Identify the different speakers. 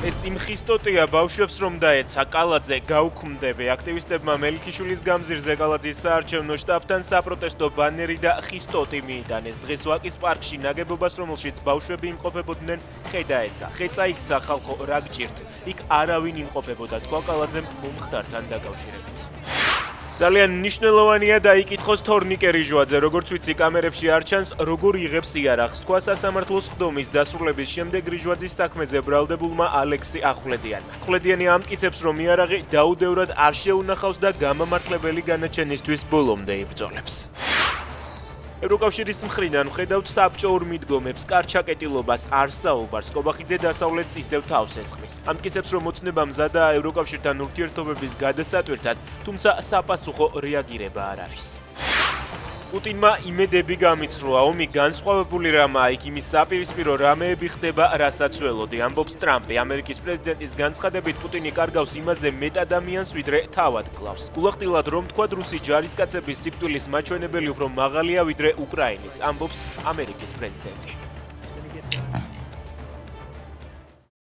Speaker 1: ეს იმ ხისტოტია ბავშვებს რომ დაეცა კალაძე გაუქმდები. აქტივისტებმა მელიქიშვილის გამზირზე კალაძის საარჩევნო შტაბთან საპროტესტო ბანერი და ხისტოტი მიიტანეს. დღეს ვაკის პარკში ნაგებობას, რომელშიც ბავშვები იმყოფებოდნენ, ხე დაეცა. ხე წაიქცა ხალხო რა გჭირთ. იქ არავინ იმყოფებოდა, თქვა კალაძემ მომხდართან დაკავშირებით. ძალიან მნიშვნელოვანია დაიკითხოს თორნიკე რიჟვაძე, როგორც ვიცი კამერებში არ ჩანს, როგორ იღებს იარაღს, თქვა სასამართლოს ხდომის დასრულების შემდეგ რიჟვაძის საქმეზე ბრალდებულმა ალექსი ახვლედიანმა. ახვლედიანი ამტკიცებს, რომ იარაღი დაუდევრად არ შეუნახავს და გამამართლებელი განაჩენისთვის ბოლომდე იბრძოლებს. ევროკავშირის მხრიდან ვხედავთ საბჭოურ მიდგომებს, კარჩაკეტილობას, არსაუბარს, კობახიძე დასავლეთს ისევ თავს ესხმის. ამტკიცებს, რომ ოცნება მზადაა ევროკავშირთან ურთიერთობების გადასატვირთად, თუმცა sapasukho რეაგირება არ არის. პუტინმა იმედები გამიცრუა, ომი განსხვავებული რამაა, იქ იმის საპირისპირო რამეები ხდება, რასაც ველოდი, ამბობს ტრამპი. ამერიკის პრეზიდენტის განცხადებით პუტინი კარგავს იმაზე მეტ ადამიანს, ვიდრე თავად კლავს. გულახდილად რომ თქვა, რუსი ჯარისკაცების სიკვდილის მაჩვენებელი უფრო მაღალია ვიდრე უკრაინის, ამბობს ამერიკის პრეზიდენტი.